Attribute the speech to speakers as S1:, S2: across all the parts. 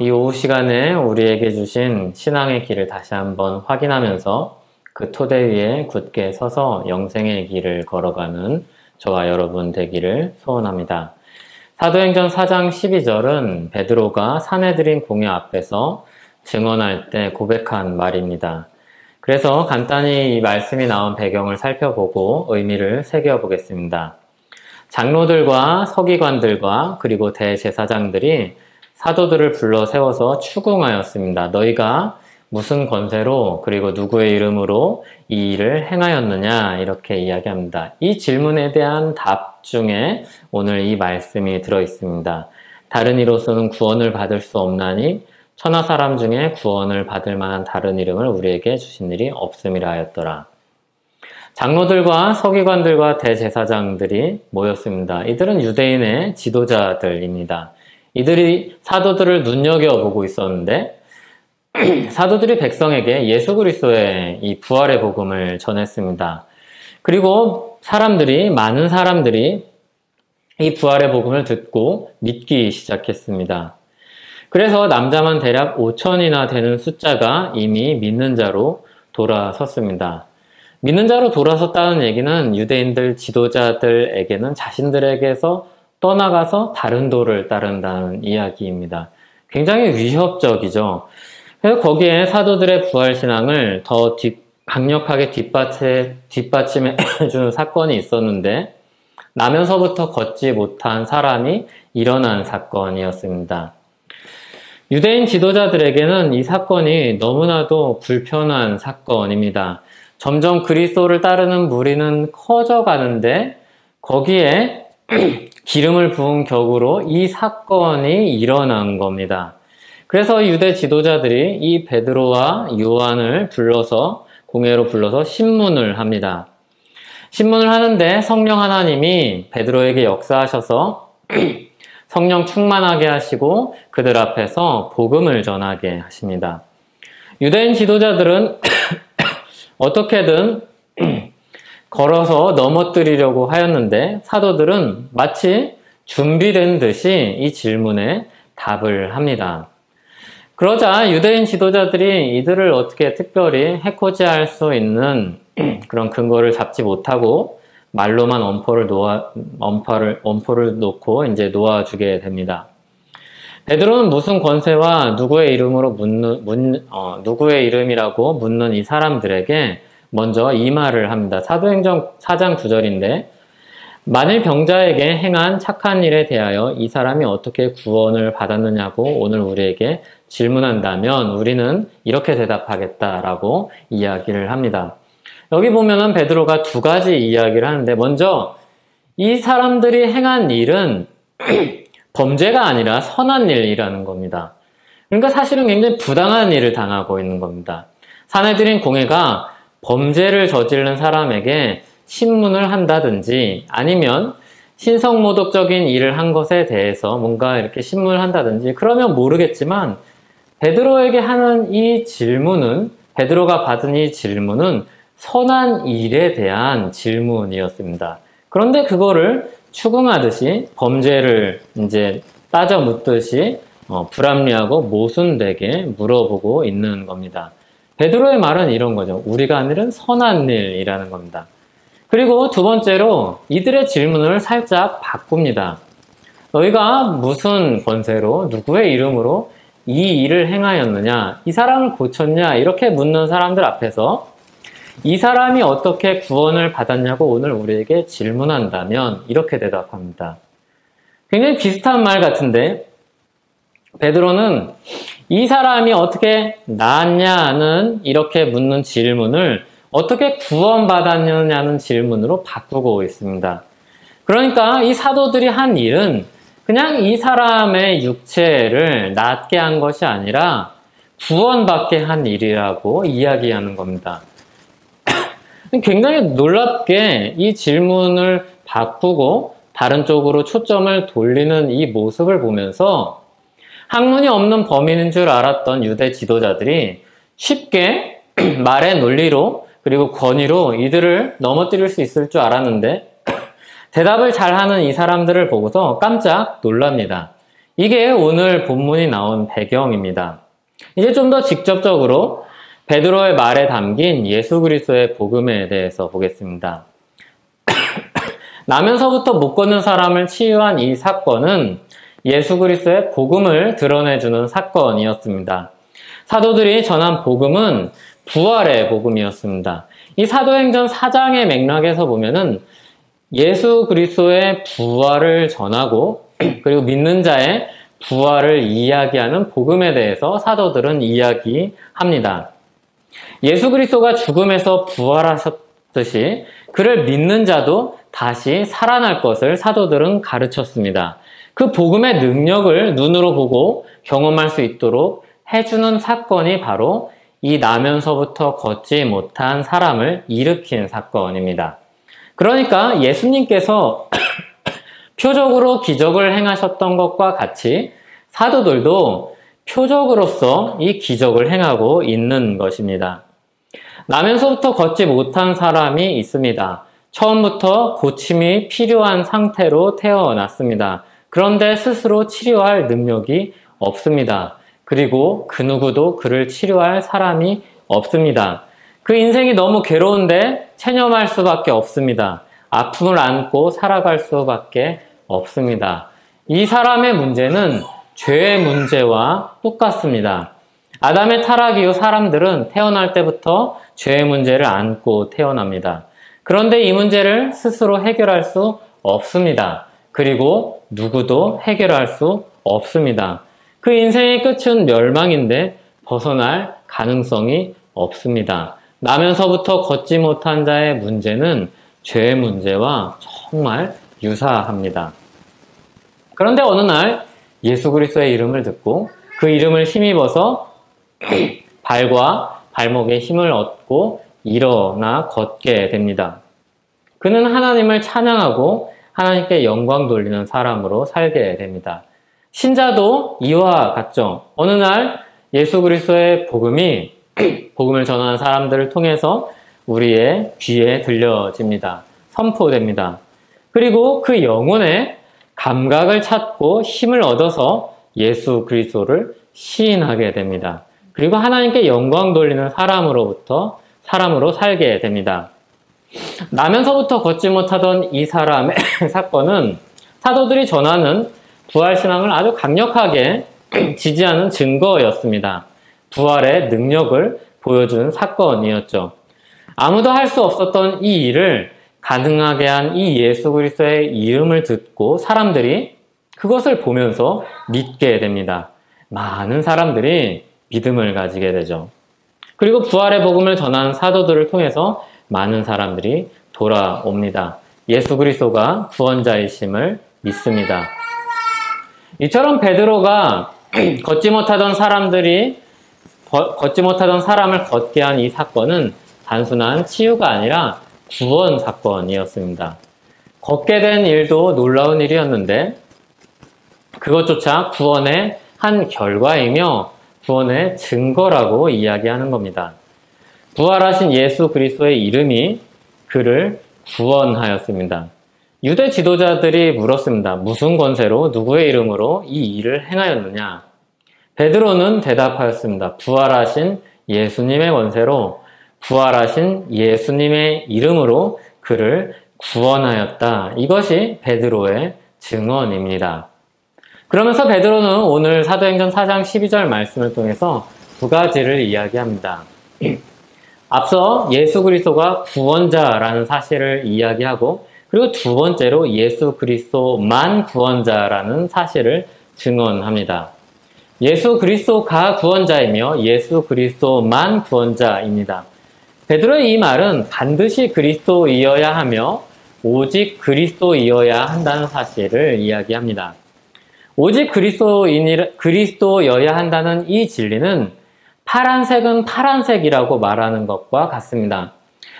S1: 이 오후 시간에 우리에게 주신 신앙의 길을 다시 한번 확인하면서 그 토대 위에 굳게 서서 영생의 길을 걸어가는 저와 여러분 되기를 소원합니다. 사도행전 4장 12절은 베드로가 사내들인 공회 앞에서 증언할 때 고백한 말입니다. 그래서 간단히 이 말씀이 나온 배경을 살펴보고 의미를 새겨보겠습니다. 장로들과 서기관들과 그리고 대제사장들이 사도들을 불러 세워서 추궁하였습니다. 너희가 무슨 권세로 그리고 누구의 이름으로 이 일을 행하였느냐 이렇게 이야기합니다. 이 질문에 대한 답 중에 오늘 이 말씀이 들어있습니다. 다른 이로서는 구원을 받을 수 없나니 천하 사람 중에 구원을 받을 만한 다른 이름을 우리에게 주신 일이 없음이라 하였더라. 장로들과 서기관들과 대제사장들이 모였습니다. 이들은 유대인의 지도자들입니다. 이들이 사도들을 눈여겨보고 있었는데 사도들이 백성에게 예수 그리스도의 이 부활의 복음을 전했습니다. 그리고 많은 사람들이 이 부활의 복음을 듣고 믿기 시작했습니다. 그래서 남자만 대략 5천이나 되는 숫자가 이미 믿는 자로 돌아섰습니다. 믿는 자로 돌아섰다는 얘기는 유대인들 지도자들에게는 자신들에게서 떠나가서 다른 도를 따른다는 이야기입니다. 굉장히 위협적이죠. 그래서 거기에 사도들의 부활신앙을 더 강력하게 뒷받침해주는 사건이 있었는데 나면서부터 걷지 못한 사람이 일어난 사건이었습니다. 유대인 지도자들에게는 이 사건이 너무나도 불편한 사건입니다. 점점 그리스도를 따르는 무리는 커져가는데 거기에 기름을 부은 격으로 이 사건이 일어난 겁니다. 그래서 유대 지도자들이 이 베드로와 요한을 공회로 불러서 신문을 합니다. 신문을 하는데 성령 하나님이 베드로에게 역사하셔서 성령 충만하게 하시고 그들 앞에서 복음을 전하게 하십니다. 유대인 지도자들은 어떻게든 걸어서 넘어뜨리려고 하였는데 사도들은 마치 준비된 듯이 이 질문에 답을 합니다. 그러자 유대인 지도자들이 이들을 어떻게 특별히 해코지할 수 있는 그런 근거를 잡지 못하고 말로만 엄포를 놓고 이제 놓아주게 됩니다. 베드로는 무슨 권세와 누구의 이름이라고 묻는 이 사람들에게 먼저 이 말을 합니다. 사도행전 4장 9절인데 만일 병자에게 행한 착한 일에 대하여 이 사람이 어떻게 구원을 받았느냐고 오늘 우리에게 질문한다면 우리는 이렇게 대답하겠다라고 이야기를 합니다. 여기 보면은 베드로가 두 가지 이야기를 하는데 먼저 이 사람들이 행한 일은 범죄가 아니라 선한 일이라는 겁니다. 그러니까 사실은 굉장히 부당한 일을 당하고 있는 겁니다. 사내들인 공회가 범죄를 저지른 사람에게 신문을 한다든지 아니면 신성모독적인 일을 한 것에 대해서 뭔가 이렇게 신문을 한다든지 그러면 모르겠지만 베드로에게 하는 이 질문은 베드로가 받은 이 질문은 선한 일에 대한 질문이었습니다. 그런데 그거를 추궁하듯이 범죄를 이제 따져 묻듯이 불합리하고 모순되게 물어보고 있는 겁니다. 베드로의 말은 이런 거죠. 우리가 하는 일은 선한 일이라는 겁니다. 그리고 두 번째로 이들의 질문을 살짝 바꿉니다. 너희가 무슨 권세로 누구의 이름으로 이 일을 행하였느냐? 이 사람을 고쳤냐? 이렇게 묻는 사람들 앞에서 이 사람이 어떻게 구원을 받았냐고 오늘 우리에게 질문한다면 이렇게 대답합니다. 굉장히 비슷한 말 같은데 베드로는 이 사람이 어떻게 나았냐는 이렇게 묻는 질문을 어떻게 구원받았느냐는 질문으로 바꾸고 있습니다. 그러니까 이 사도들이 한 일은 그냥 이 사람의 육체를 낫게 한 것이 아니라 구원받게 한 일이라고 이야기하는 겁니다. 굉장히 놀랍게 이 질문을 바꾸고 다른 쪽으로 초점을 돌리는 이 모습을 보면서 학문이 없는 범인인 줄 알았던 유대 지도자들이 쉽게 말의 논리로 그리고 권위로 이들을 넘어뜨릴 수 있을 줄 알았는데 대답을 잘하는 이 사람들을 보고서 깜짝 놀랍니다. 이게 오늘 본문이 나온 배경입니다. 이제 좀 더 직접적으로 베드로의 말에 담긴 예수 그리스도의 복음에 대해서 보겠습니다. 나면서부터 못 걷는 사람을 치유한 이 사건은 예수 그리스도의 복음을 드러내주는 사건이었습니다. 사도들이 전한 복음은 부활의 복음이었습니다. 이 사도행전 4장의 맥락에서 보면은 예수 그리스도의 부활을 전하고 그리고 믿는 자의 부활을 이야기하는 복음에 대해서 사도들은 이야기합니다. 예수 그리스도가 죽음에서 부활하셨듯이 그를 믿는 자도 다시 살아날 것을 사도들은 가르쳤습니다. 그 복음의 능력을 눈으로 보고 경험할 수 있도록 해주는 사건이 바로 이 나면서부터 걷지 못한 사람을 일으킨 사건입니다. 그러니까 예수님께서 표적으로 기적을 행하셨던 것과 같이 사도들도 표적으로서 이 기적을 행하고 있는 것입니다. 나면서부터 걷지 못한 사람이 있습니다. 처음부터 고침이 필요한 상태로 태어났습니다. 그런데 스스로 치료할 능력이 없습니다. 그리고 그 누구도 그를 치료할 사람이 없습니다. 그 인생이 너무 괴로운데 체념할 수밖에 없습니다. 아픔을 안고 살아갈 수밖에 없습니다. 이 사람의 문제는 죄의 문제와 똑같습니다. 아담의 타락 이후 사람들은 태어날 때부터 죄의 문제를 안고 태어납니다. 그런데 이 문제를 스스로 해결할 수 없습니다. 그리고 누구도 해결할 수 없습니다. 그 인생의 끝은 멸망인데 벗어날 가능성이 없습니다. 나면서부터 걷지 못한 자의 문제는 죄의 문제와 정말 유사합니다. 그런데 어느 날 예수 그리스도의 이름을 듣고 그 이름을 힘입어서 발과 발목에 힘을 얻고 일어나 걷게 됩니다. 그는 하나님을 찬양하고 하나님께 영광 돌리는 사람으로 살게 됩니다. 신자도 이와 같죠. 어느 날 예수 그리스도의 복음을 전하는 사람들을 통해서 우리의 귀에 들려집니다. 선포됩니다. 그리고 그 영혼의 감각을 찾고 힘을 얻어서 예수 그리스도를 시인하게 됩니다. 그리고 하나님께 영광 돌리는 사람으로 살게 됩니다. 나면서부터 걷지 못하던 이 사람의 사건은 사도들이 전하는 부활신앙을 아주 강력하게 지지하는 증거였습니다. 부활의 능력을 보여주는 사건이었죠. 아무도 할 수 없었던 이 일을 가능하게 한 이 예수 그리스도의 이름을 듣고 사람들이 그것을 보면서 믿게 됩니다. 많은 사람들이 믿음을 가지게 되죠. 그리고 부활의 복음을 전하는 사도들을 통해서 많은 사람들이 돌아옵니다. 예수 그리스도가 구원자이심을 믿습니다. 이처럼 베드로가 걷지 못하던 사람을 걷게 한 이 사건은 단순한 치유가 아니라 구원 사건이었습니다. 걷게 된 일도 놀라운 일이었는데 그것조차 구원의 한 결과이며 구원의 증거라고 이야기하는 겁니다. 부활하신 예수 그리스도의 이름이 그를 구원하였습니다. 유대 지도자들이 물었습니다. 무슨 권세로 누구의 이름으로 이 일을 행하였느냐? 베드로는 대답하였습니다. 부활하신 예수님의 권세로 부활하신 예수님의 이름으로 그를 구원하였다. 이것이 베드로의 증언입니다. 그러면서 베드로는 오늘 사도행전 4장 12절 말씀을 통해서 두 가지를 이야기합니다. 앞서 예수 그리스도가 구원자라는 사실을 이야기하고 그리고 두 번째로 예수 그리스도만 구원자라는 사실을 증언합니다. 예수 그리스도가 구원자이며 예수 그리스도만 구원자입니다. 베드로의 이 말은 반드시 그리스도이어야 하며 오직 그리스도이어야 한다는 사실을 이야기합니다. 오직 그리스도여야 한다는 이 진리는 파란색은 파란색이라고 말하는 것과 같습니다.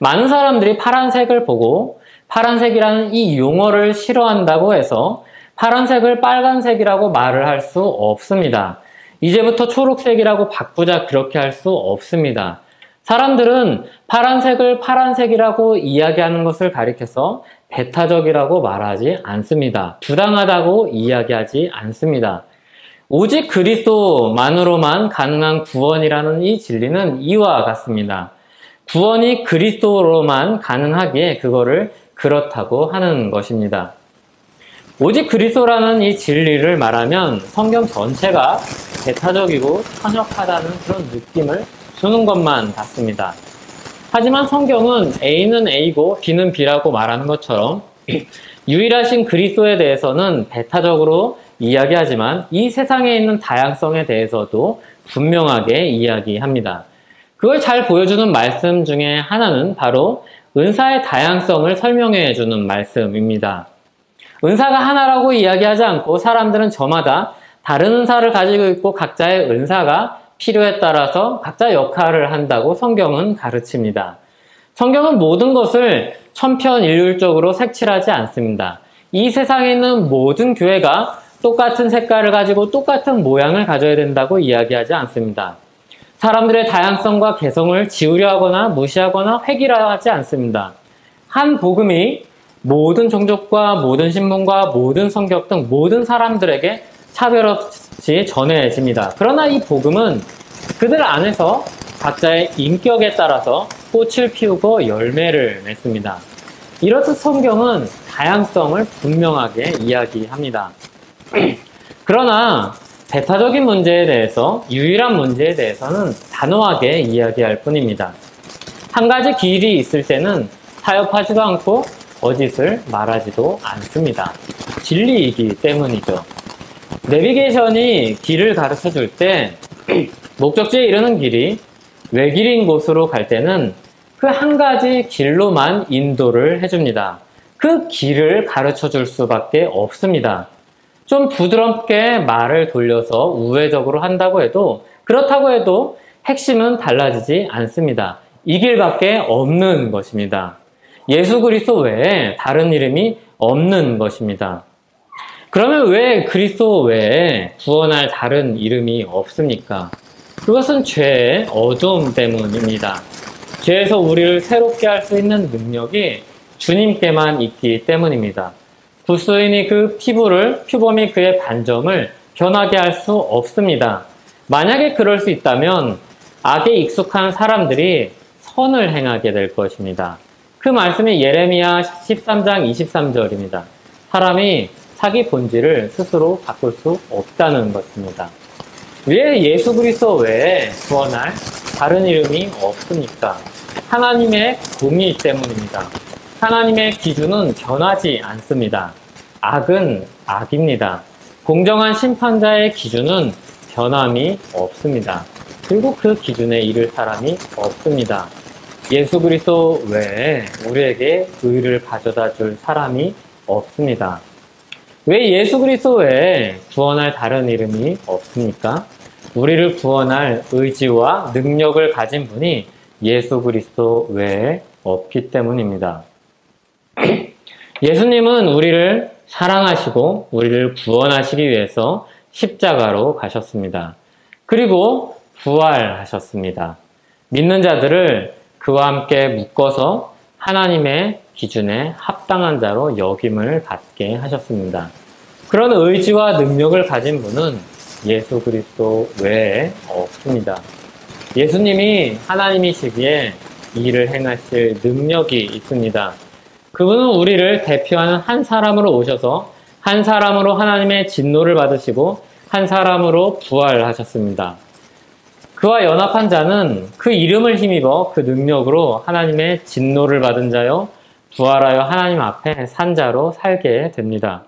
S1: 많은 사람들이 파란색을 보고 파란색이라는 이 용어를 싫어한다고 해서 파란색을 빨간색이라고 말을 할 수 없습니다. 이제부터 초록색이라고 바꾸자 그렇게 할 수 없습니다. 사람들은 파란색을 파란색이라고 이야기하는 것을 가리켜서 배타적이라고 말하지 않습니다. 부당하다고 이야기하지 않습니다. 오직 그리스도만으로만 가능한 구원이라는 이 진리는 이와 같습니다. 구원이 그리스도로만 가능하기에 그거를 그렇다고 하는 것입니다. 오직 그리스도라는 이 진리를 말하면 성경 전체가 배타적이고 편협하다는 그런 느낌을 주는 것만 같습니다. 하지만 성경은 A는 A고 B는 B라고 말하는 것처럼 유일하신 그리스도에 대해서는 배타적으로 이야기하지만 이 세상에 있는 다양성에 대해서도 분명하게 이야기합니다. 그걸 잘 보여주는 말씀 중에 하나는 바로 은사의 다양성을 설명해 주는 말씀입니다. 은사가 하나라고 이야기하지 않고 사람들은 저마다 다른 은사를 가지고 있고 각자의 은사가 필요에 따라서 각자 역할을 한다고 성경은 가르칩니다. 성경은 모든 것을 천편일률적으로 색칠하지 않습니다. 이 세상에 있는 모든 교회가 똑같은 색깔을 가지고 똑같은 모양을 가져야 된다고 이야기하지 않습니다. 사람들의 다양성과 개성을 지우려 하거나 무시하거나 획일화하지 않습니다. 한 복음이 모든 종족과 모든 신분과 모든 성격 등 모든 사람들에게 차별 없이 전해집니다. 그러나 이 복음은 그들 안에서 각자의 인격에 따라서 꽃을 피우고 열매를 맺습니다. 이렇듯 성경은 다양성을 분명하게 이야기합니다. 그러나 배타적인 문제에 대해서, 유일한 문제에 대해서는 단호하게 이야기할 뿐입니다. 한 가지 길이 있을 때는 타협하지도 않고 거짓을 말하지도 않습니다. 진리이기 때문이죠. 내비게이션이 길을 가르쳐 줄 때 목적지에 이르는 길이 외길인 곳으로 갈 때는 그 한 가지 길로만 인도를 해줍니다. 그 길을 가르쳐 줄 수밖에 없습니다. 좀 부드럽게 말을 돌려서 우회적으로 한다고 해도, 그렇다고 해도 핵심은 달라지지 않습니다. 이 길밖에 없는 것입니다. 예수 그리스도 외에 다른 이름이 없는 것입니다. 그러면 왜 그리스도 외에 구원할 다른 이름이 없습니까? 그것은 죄의 어두움 때문입니다. 죄에서 우리를 새롭게 할 수 있는 능력이 주님께만 있기 때문입니다. 구스인이 그 피부를, 표범이 그의 반점을 변하게 할 수 없습니다. 만약에 그럴 수 있다면 악에 익숙한 사람들이 선을 행하게 될 것입니다. 그 말씀이 예레미야 13장 23절입니다. 사람이 자기 본질을 스스로 바꿀 수 없다는 것입니다. 왜 예수 그리스도 외에 구원할 다른 이름이 없습니까? 하나님의 공의 때문입니다. 하나님의 기준은 변하지 않습니다. 악은 악입니다. 공정한 심판자의 기준은 변함이 없습니다. 그리고 그 기준에 이를 사람이 없습니다. 예수 그리스도 외에 우리에게 의를 가져다 줄 사람이 없습니다. 왜 예수 그리스도 외에 구원할 다른 이름이 없습니까? 우리를 구원할 의지와 능력을 가진 분이 예수 그리스도 외에 없기 때문입니다. 예수님은 우리를 사랑하시고 우리를 구원하시기 위해서 십자가로 가셨습니다. 그리고 부활하셨습니다. 믿는 자들을 그와 함께 묶어서 하나님의 기준에 합당한 자로 여김을 받게 하셨습니다. 그런 의지와 능력을 가진 분은 예수 그리스도 외에 없습니다. 예수님이 하나님이시기에 일을 행하실 능력이 있습니다. 그분은 우리를 대표하는 한 사람으로 오셔서 한 사람으로 하나님의 진노를 받으시고 한 사람으로 부활하셨습니다. 그와 연합한 자는 그 이름을 힘입어 그 능력으로 하나님의 진노를 받은 자요 부활하여 하나님 앞에 산 자로 살게 됩니다.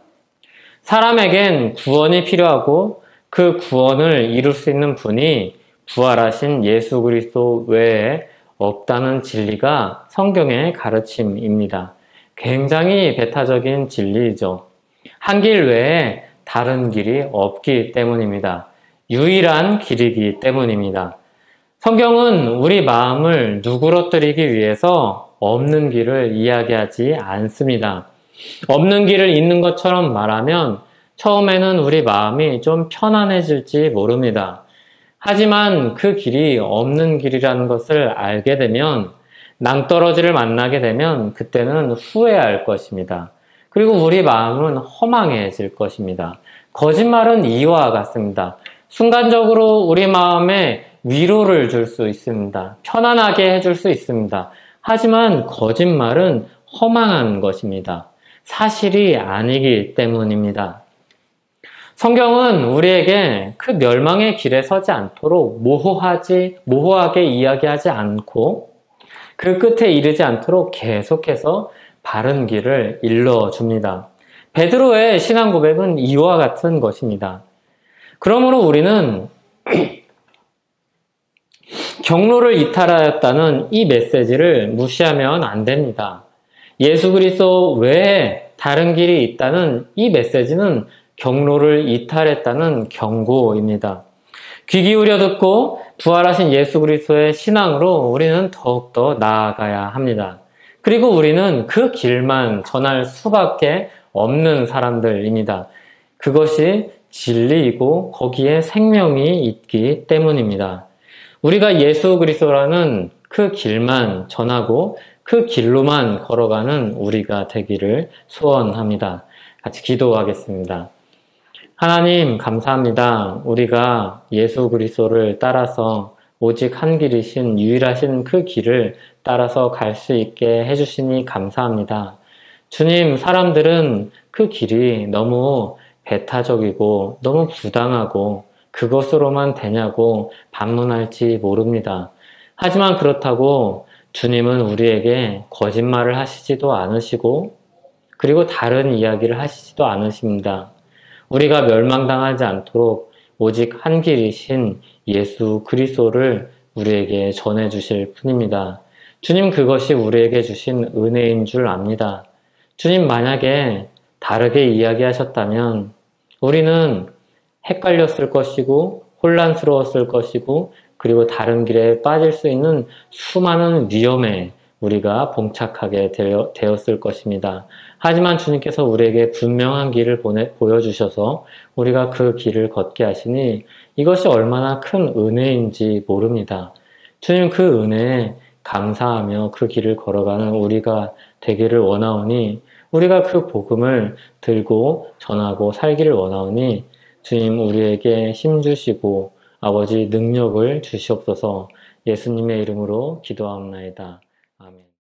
S1: 사람에겐 구원이 필요하고 그 구원을 이룰 수 있는 분이 부활하신 예수 그리스도 외에 없다는 진리가 성경의 가르침입니다. 굉장히 배타적인 진리이죠. 한 길 외에 다른 길이 없기 때문입니다. 유일한 길이기 때문입니다. 성경은 우리 마음을 누그러뜨리기 위해서 없는 길을 이야기하지 않습니다. 없는 길을 있는 것처럼 말하면 처음에는 우리 마음이 좀 편안해질지 모릅니다. 하지만 그 길이 없는 길이라는 것을 알게 되면, 낭떠러지를 만나게 되면 그때는 후회할 것입니다. 그리고 우리 마음은 허망해질 것입니다. 거짓말은 이와 같습니다. 순간적으로 우리 마음에 위로를 줄 수 있습니다. 편안하게 해줄 수 있습니다. 하지만 거짓말은 허망한 것입니다. 사실이 아니기 때문입니다. 성경은 우리에게 그 멸망의 길에 서지 않도록 모호하게 이야기하지 않고 그 끝에 이르지 않도록 계속해서 바른 길을 일러줍니다. 베드로의 신앙 고백은 이와 같은 것입니다. 그러므로 우리는 경로를 이탈하였다는 이 메시지를 무시하면 안 됩니다. 예수 그리스도 외에 다른 길이 있다는 이 메시지는 경로를 이탈했다는 경고입니다. 귀 기울여 듣고 부활하신 예수 그리스도의 신앙으로 우리는 더욱더 나아가야 합니다. 그리고 우리는 그 길만 전할 수밖에 없는 사람들입니다. 그것이 진리이고 거기에 생명이 있기 때문입니다. 우리가 예수 그리스도라는 그 길만 전하고 그 길로만 걸어가는 우리가 되기를 소원합니다. 같이 기도하겠습니다. 하나님 감사합니다. 우리가 예수 그리스도를 따라서 오직 한 길이신 유일하신 그 길을 따라서 갈 수 있게 해주시니 감사합니다. 주님, 사람들은 그 길이 너무 배타적이고 너무 부당하고 그것으로만 되냐고 반문할지 모릅니다. 하지만 그렇다고 주님은 우리에게 거짓말을 하시지도 않으시고 그리고 다른 이야기를 하시지도 않으십니다. 우리가 멸망당하지 않도록 오직 한 길이신 예수 그리스도를 우리에게 전해주실 뿐입니다. 주님, 그것이 우리에게 주신 은혜인 줄 압니다. 주님, 만약에 다르게 이야기하셨다면 우리는 헷갈렸을 것이고 혼란스러웠을 것이고 그리고 다른 길에 빠질 수 있는 수많은 위험에 우리가 봉착하게 되었을 것입니다. 하지만 주님께서 우리에게 분명한 길을 보여주셔서 우리가 그 길을 걷게 하시니 이것이 얼마나 큰 은혜인지 모릅니다. 주님, 그 은혜에 감사하며 그 길을 걸어가는 우리가 되기를 원하오니 우리가 그 복음을 들고 전하고 살기를 원하오니 주님, 우리에게 힘 주시고 아버지 능력을 주시옵소서. 예수님의 이름으로 기도하옵나이다.